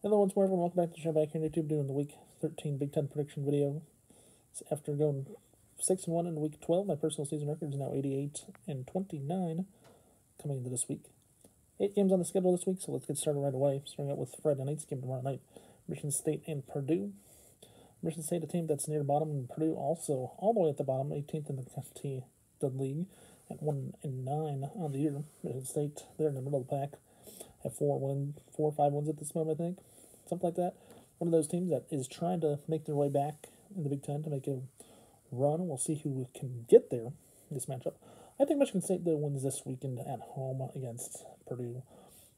Hello, once more, everyone. Welcome back to the show. Back here on YouTube doing the Week 13 Big Ten prediction video. So after going 6-1 in Week 12, my personal season record is now 88-29 coming into this week. 8 games on the schedule this week, so let's get started right away. Starting out with Friday night's game tomorrow night, Michigan State and Purdue. Michigan State, a team that's near the bottom, and Purdue also all the way at the bottom, 18th in the league at 1-9 on the year. Michigan State, they're in the middle of the pack. Have 4 or 5 wins at this moment, I think. Something like that. One of those teams that is trying to make their way back in the Big Ten to make a run. We'll see who can get there in this matchup. I think Michigan State, though, wins this weekend at home against Purdue.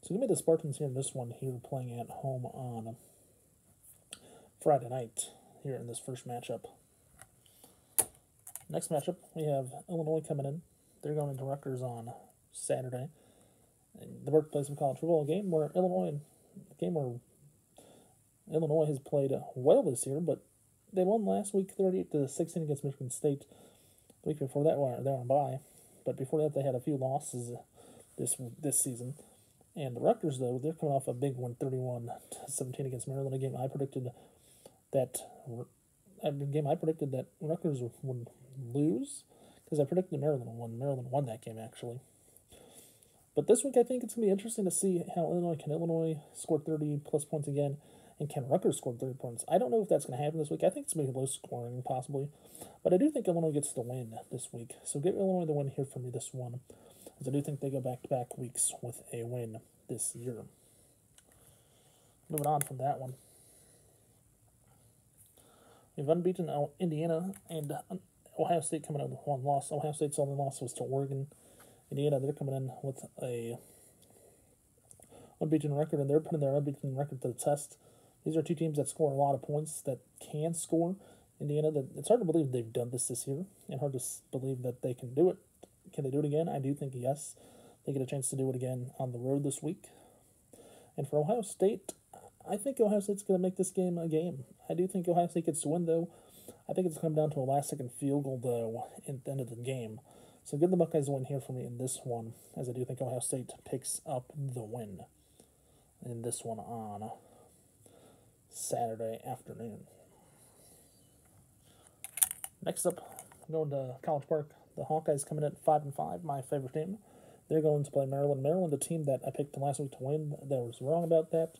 So give me the Spartans here in this one here playing at home on Friday night here in this first matchup. Next matchup, we have Illinois coming in. They're going into Rutgers on Saturday. The birthplace of college football, a game where Illinois has played well this year, but they won last week 38-16 against Michigan State. The week before that, they were on bye, but before that they had a few losses this season. And the Rutgers, though, they're coming off a big win, 31-17 against Maryland. A game I predicted that Rutgers would lose because I predicted Maryland won. Maryland won that game actually. But this week, I think it's going to be interesting to see how Illinois score 30-plus points again, and can Rutgers score 30 points? I don't know if that's going to happen this week. I think it's going to be low scoring, possibly. But I do think Illinois gets the win this week. So give Illinois the win here for me this one, as I do think they go back-to-back weeks with a win this year. Moving on from that one. We have unbeaten Indiana and Ohio State coming out with one loss. Ohio State's only loss was to Oregon. Indiana, they're coming in with a unbeaten record, and they're putting their unbeaten record to the test. These are two teams that score a lot of points, that can score. Indiana, it's hard to believe they've done this year, and hard to believe that they can do it. Can they do it again? I do think yes. They get a chance to do it again on the road this week. And for Ohio State, I think Ohio State's going to make this game a game. I do think Ohio State gets to win, though. I think it's come down to a last-second field goal, though, at the end of the game. So give the Buckeyes a win here for me in this one, as I do think Ohio State picks up the win in this one on Saturday afternoon. Next up, going to College Park. The Hawkeyes coming in at 5-5, my favorite team. They're going to play Maryland. Maryland, a team that I picked last week to win. I was wrong about that.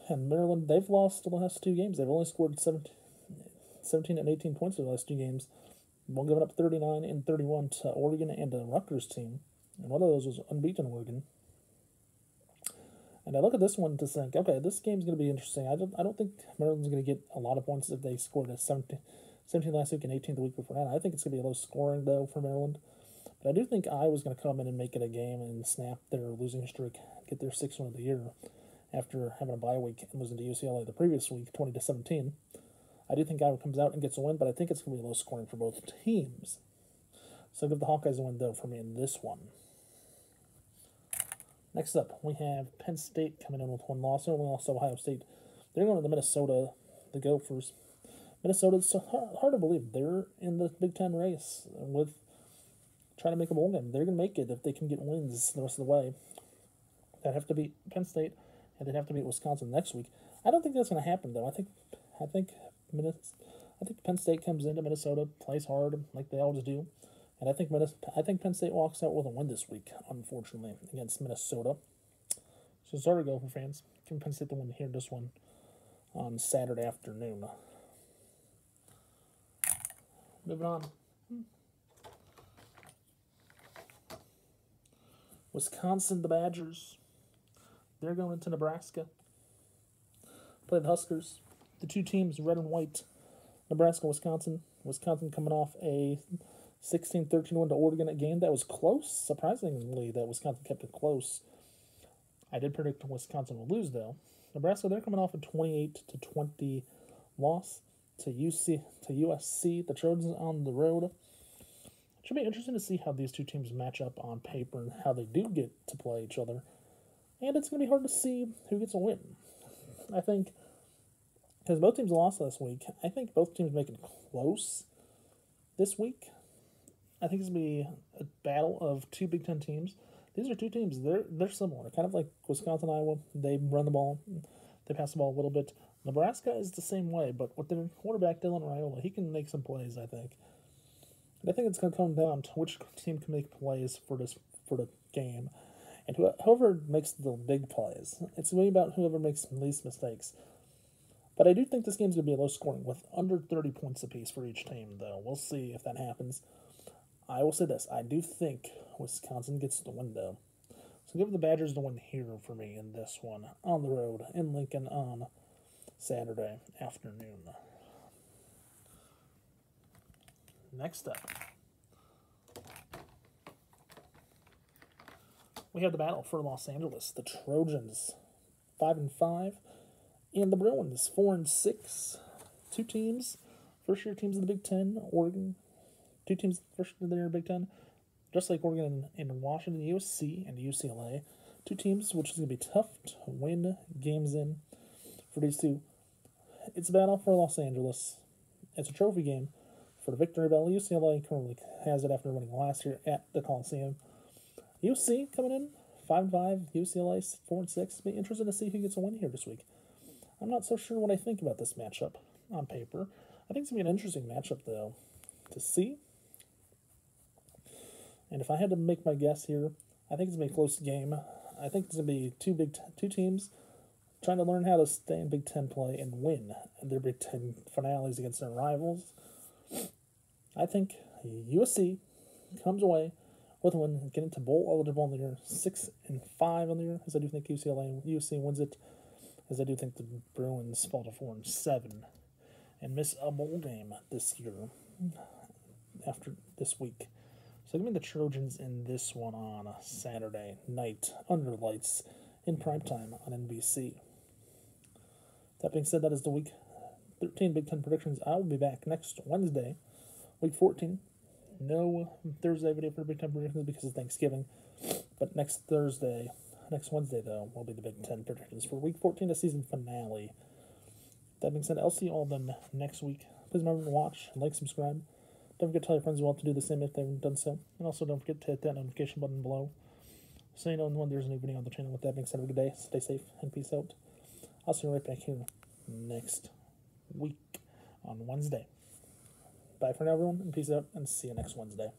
And Maryland, they've lost the last 2 games. They've only scored 17 and 18 points in the last 2 games. One giving up 39 and 31 to Oregon and a Rutgers team. And one of those was unbeaten Oregon. And I look at this one to think, okay, this game's going to be interesting. I don't think Maryland's going to get a lot of points if they scored a 17 last week and 18 the week before that. I think it's going to be low scoring, though, for Maryland. But I do think Iowa's going to come in and make it a game and snap their losing streak, get their 6th win of the year after having a bye week and losing to UCLA the previous week, 20-17. I do think Iowa comes out and gets a win, but I think it's going to be low scoring for both teams. So I'll give the Hawkeyes a win, though, for me in this one. Next up, we have Penn State coming in with one loss, and we also Ohio State. They're going to the Minnesota, the Gophers. Minnesota's hard to believe. They're in the Big Ten race with trying to make a bowl game. They're going to make it if they can get wins the rest of the way. They'd have to beat Penn State, and they'd have to beat Wisconsin next week. I don't think that's going to happen, though. I think Penn State comes into Minnesota, plays hard like they always do, and I think Penn State walks out with a win this week, unfortunately, against Minnesota. So sorry, Gopher fans. Give Penn State the win here, this one, on Saturday afternoon. Moving on. Wisconsin, the Badgers. They're going into Nebraska. Play the Huskers. The two teams, red and white, Nebraska, Wisconsin. Wisconsin coming off a 16-13 win to Oregon, a game that was close. Surprisingly, that Wisconsin kept it close. I did predict Wisconsin would lose, though. Nebraska, they're coming off a 28-20 loss to USC. The Trojans on the road. It should be interesting to see how these two teams match up on paper and how they do get to play each other. And it's going to be hard to see who gets a win. I think, because both teams lost last week, I think both teams make it close this week. I think it's going to be a battle of two Big Ten teams these are two teams. They're similar, kind of like Wisconsin, Iowa. They run the ball, they pass the ball a little bit. Nebraska is the same way, but with their quarterback Dylan Raiola, he can make some plays, I think. And I think it's going to come down to which team can make plays for the game, and whoever makes the big plays. It's really about whoever makes the least mistakes. But I do think this game's going to be low scoring with under 30 points apiece for each team, though. We'll see if that happens. I will say this. I do think Wisconsin gets the win, though. So give the Badgers the win here for me in this one. On the road in Lincoln on Saturday afternoon. Next up, we have the battle for Los Angeles. The Trojans, 5-5. And the Bruins, 4-6. Two teams, first-year teams in the Big Ten. Oregon, two teams first in the Big Ten, just like Oregon and Washington, USC and UCLA. Two teams which is going to be tough to win games in for these two. It's a battle for Los Angeles. It's a trophy game for the Victory Bell. UCLA currently has it after winning last year at the Coliseum. UC coming in 5-5. UCLA 4-6. It'll be interesting to see who gets a win here this week. I'm not so sure what I think about this matchup on paper. I think it's going to be an interesting matchup, though, to see. And if I had to make my guess here, I think it's going to be a close game. I think it's going to be two teams trying to learn how to stay in Big Ten play and win their Big Ten finales against their rivals. I think USC comes away with a win, getting to bowl eligible in the year, 6-5 on the year, as I do think USC wins it. As I do think the Bruins fall to 4-7 and miss a bowl game this year after this week. So give me the Trojans in this one on a Saturday night under lights in primetime on NBC. That being said, that is the Week 13 Big Ten predictions. I will be back next Wednesday, Week 14. No Thursday video for Big Ten predictions because of Thanksgiving, but next Wednesday, though, will be the Big Ten predictions for Week 14, the season finale. That being said, I'll see you all then next week. Please remember to watch, like, subscribe. Don't forget to tell your friends as well to do the same if they haven't done so. And also don't forget to hit that notification button below so you know when there's a new video on the channel. With that being said, have a good day, stay safe, and peace out. I'll see you right back here next week on Wednesday. Bye for now, everyone, and peace out, and see you next Wednesday.